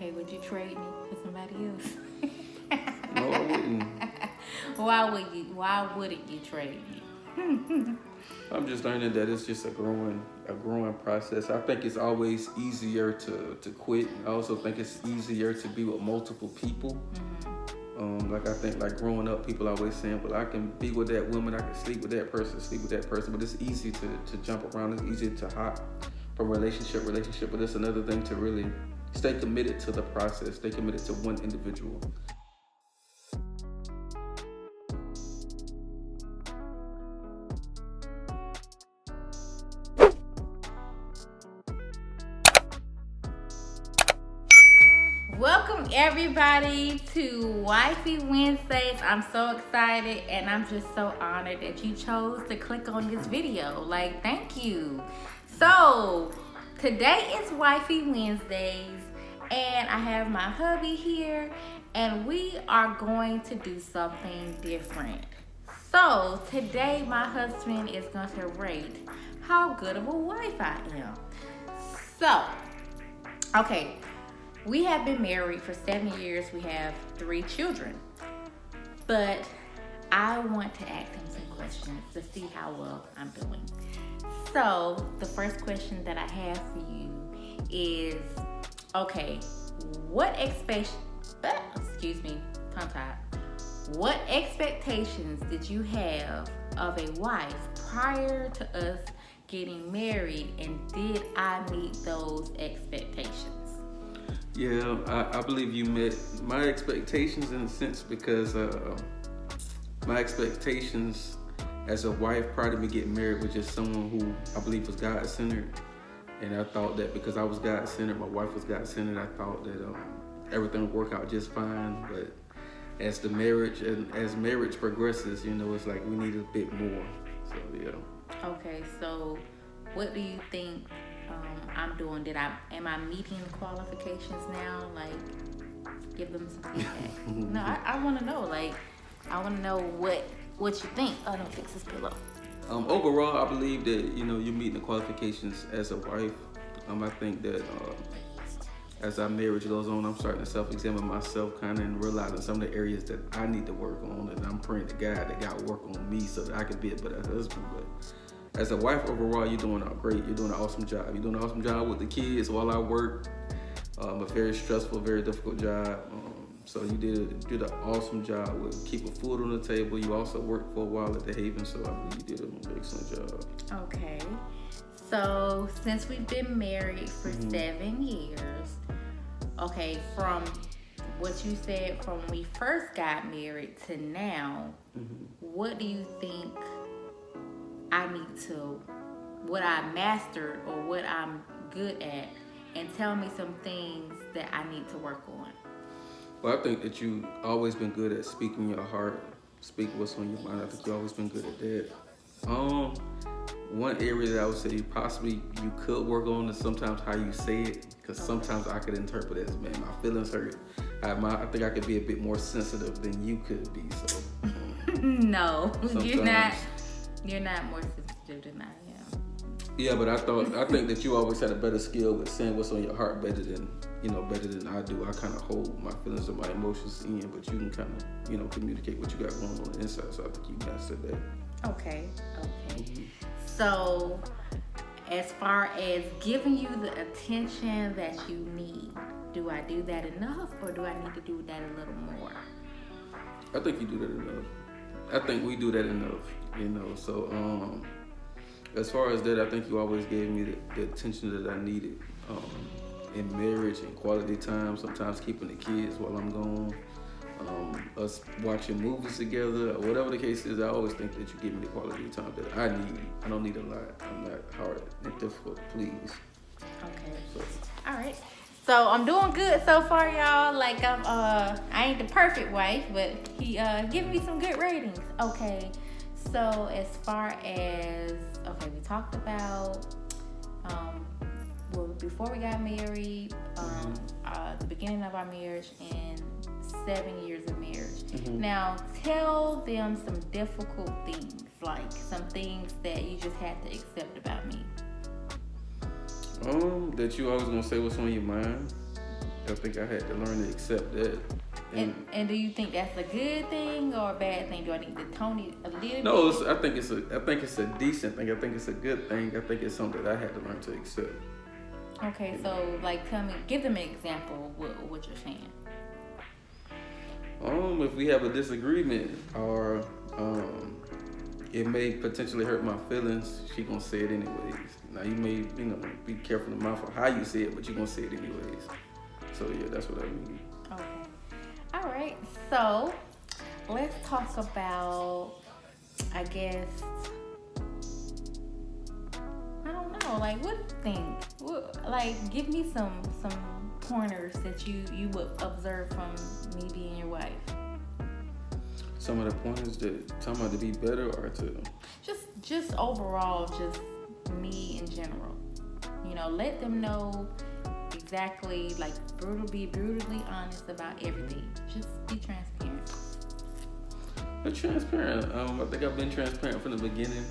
Okay, would you trade me for somebody else? No, I wouldn't. Why wouldn't you trade me? I'm just learning that it's just a growing process. I think it's always easier to quit. I also think it's easier to be with multiple people. Like I think like growing up, people always saying, well, I can be with that woman, I can sleep with that person, sleep with that person. But it's easy to jump around. It's easy to hop from relationship. But it's another thing to really stay committed to the process. Stay committed to one individual. Welcome everybody to Wifey Wednesdays. I'm so excited and I'm just so honored that you chose to click on this video. Like, thank you. So, today is Wifey Wednesdays and I have my hubby here and we are going to do something different. So, today my husband is going to rate how good of a wife I am. So, okay. We have been married for 7 years. We have 3 children. But I want to ask him some questions to see how well I'm doing. So the first question that I have for you is, okay, what expectations did you have of a wife prior to us getting married, and did I meet those expectations? Yeah, I believe you met my expectations in a sense because my expectations as a wife prior to me getting married was just someone who I believe was God-centered. And I thought that because I was God-centered, my wife was God-centered, I thought that everything would work out just fine. But as marriage progresses, it's like we need a bit more. So, yeah. Okay, so what do you think I'm doing? Am I meeting the qualifications now? Like, give them some feedback. No, I want to know. Like, I want to know what you think. Oh, don't fix this pillow. Overall, I believe that you're meeting the qualifications as a wife. I think that as our marriage goes on, I'm starting to self-examine myself, kind of, and realizing some of the areas that I need to work on, and I'm praying to God that God will work on me so that I can be a better husband. But as a wife, overall, you're doing great. You're doing an awesome job. You're doing an awesome job with the kids while I work. A very stressful, very difficult job. So you did an awesome job with keeping food on the table. You also worked for a while at the Haven, so I believe you did an excellent job. Okay. So since we've been married for 7 years, okay, from what you said from when we first got married to now, what do you think what I mastered or what I'm good at, and tell me some things that I need to work on? Well, I think that you've always been good at speaking your heart, speak what's on your mind. I think you've always been good at that. One area that I would say you could work on is sometimes how you say it, because sometimes I could interpret it as, man, my feelings hurt. I think I could be a bit more sensitive than you could be. So no, you're not more sensitive than I am. Yeah, but I think that you always had a better skill with saying what's on your heart better than I do. I kind of hold my feelings and my emotions in, but you can kind of, communicate what you got going on the inside. So I think you mastered that. Okay. So, as far as giving you the attention that you need, do I do that enough, or do I need to do that a little more? I think you do that enough. I think we do that enough, So, as far as that, I think you always gave me the attention that I needed in marriage and quality time, sometimes keeping the kids while I'm gone, us watching movies together, or whatever the case is. I always think that you give me the quality time that I need. I don't need a lot. I'm not hard and difficult to please. Okay. So. All right. So I'm doing good so far, y'all. Like I ain't the perfect wife, but he giving me some good ratings. Okay. So as far as we talked about before we got married, the beginning of our marriage, and 7 years of marriage. Now tell them some difficult things, like some things that you just had to accept about me. That you always gonna say what's on your mind. I think I had to learn to accept that. And do you think that's a good thing or a bad thing? Do I need to tone it a little No, bit? I think it's a decent thing. I think it's a good thing. I think it's something that I had to learn to accept. Okay, so like, give them an example of what you're saying. If we have a disagreement or it may potentially hurt my feelings, she gonna say it anyways. Now you may, be careful in the mouth of how you say it, but you gonna say it anyways. So yeah, that's what I mean. Okay. All right. So let's talk about, I guess, I don't know, like, what do you think? Like, give me some pointers that you would observe from me being your wife. Some of the pointers that talking about to be better or to just overall, just me in general. Let them know exactly, like, be brutally honest about everything. Just be transparent. But transparent. I think I've been transparent from the beginning.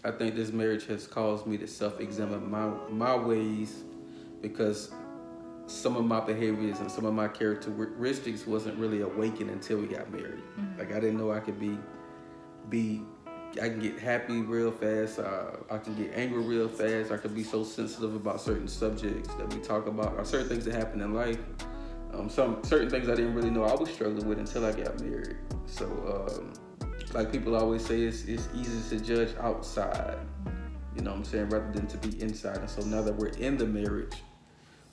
I think this marriage has caused me to self-examine my ways, because some of my behaviors and some of my characteristics wasn't really awakened until we got married. Mm-hmm. Like, I didn't know I could I can get happy real fast. I can get angry real fast. I could be so sensitive about certain subjects that we talk about, or certain things that happen in life. Some certain things I didn't really know I was struggling with until I got married. So, like people always say, it's easy to judge outside. You know what I'm saying, rather than to be inside. And so now that we're in the marriage,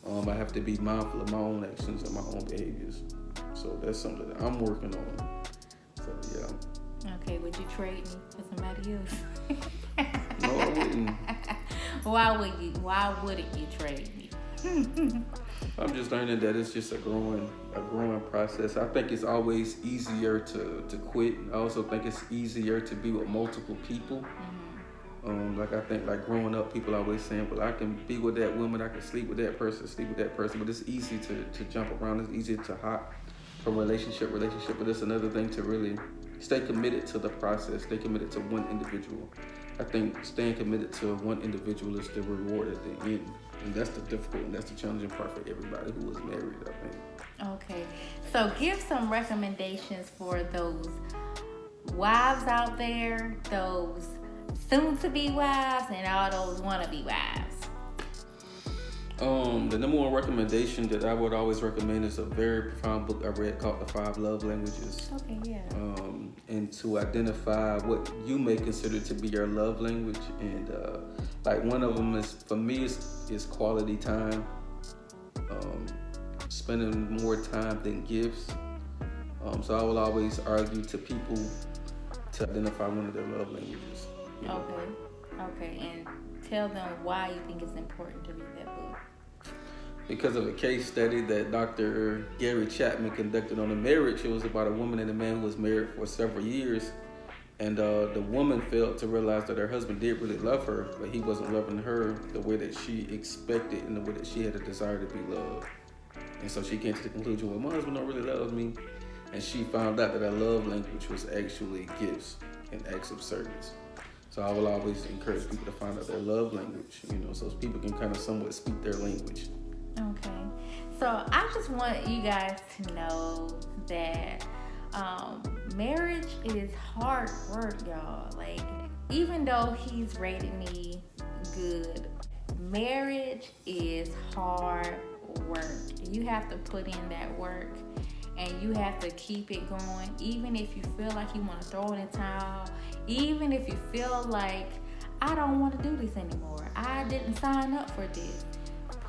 I have to be mindful of my own actions and my own behaviors. So that's something that I'm working on. So yeah. Okay, would you trade me for somebody else? No, I wouldn't. Why wouldn't you trade me? I'm just learning that it's just a growing process. I think it's always easier to quit. I also think it's easier to be with multiple people. Like, I think, like, growing up, people always saying, well, I can be with that woman, I can sleep with that person, but it's easy to jump around. It's easy to hop from relationship, but it's another thing to really stay committed to the process, stay committed to one individual. I think staying committed to one individual is the reward at the end. And that's the difficult and that's the challenging part for everybody who is married, I think. Okay. So give some recommendations for those wives out there, those soon-to-be wives, and all those wanna-be wives. The number one recommendation that I would always recommend is a very profound book I read called The 5 Love Languages. Okay, yeah. And to identify what you may consider to be your love language. And like, one of them is, for me, is quality time. Spending more time than gifts. So I will always argue to people to identify one of their love languages. Okay, and tell them why you think it's important to read that book. Because of a case study that Dr. Gary Chapman conducted on a marriage. It was about a woman and a man who was married for several years. And the woman failed to realize that her husband did really love her, but he wasn't loving her the way that she expected and the way that she had a desire to be loved. And so she came to the conclusion, well, my husband don't really love me. And she found out that her love language was actually gifts and acts of service. So I will always encourage people to find out their love language, so people can kind of somewhat speak their language. Okay. So I just want you guys to know that marriage is hard work, y'all. Like, even though he's rated me good, marriage is hard work. You have to put in that work. And you have to keep it going, even if you feel like you want to throw in the towel, even if you feel like, I don't want to do this anymore, I didn't sign up for this.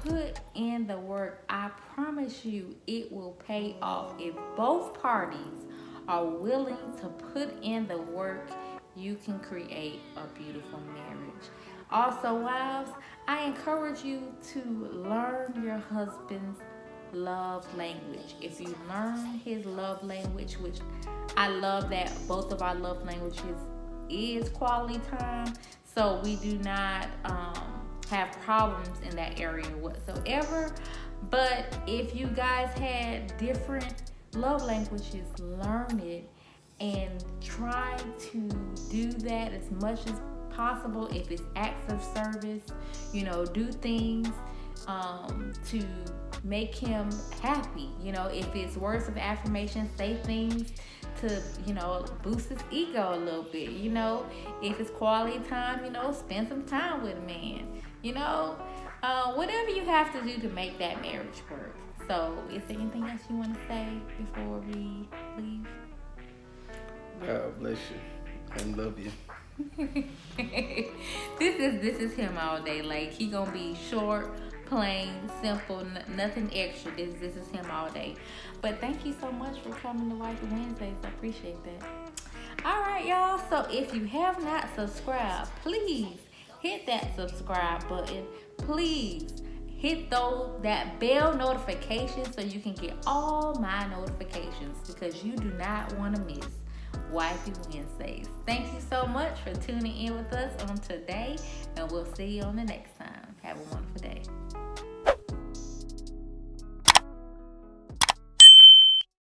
Put in the work. I promise you it will pay off. If both parties are willing to put in the work, you can create a beautiful marriage. Also, wives, I encourage you to learn your husband's love language. If you learn his love language, which I love that both of our love languages is quality time, so we do not have problems in that area whatsoever. But if you guys had different love languages, learn it and try to do that as much as possible. If it's acts of service, do things to make him happy. You know, if it's words of affirmation, say things to, you know, boost his ego a little bit. You know, if it's quality time, you know, spend some time with a man. You know, whatever you have to do to make that marriage work. So, is there anything else you want to say before we leave? God bless you and love you. This is him all day. Like, he gonna be short, plain, simple, nothing extra. This is him all day. But thank you so much for coming to Wifey Wednesdays. I appreciate that. All right, y'all. So if you have not subscribed, please hit that subscribe button. Please hit that bell notification so you can get all my notifications, because you do not want to miss Wifey Wednesdays. Thank you so much for tuning in with us on today, and we'll see you on the next time. Have a wonderful day.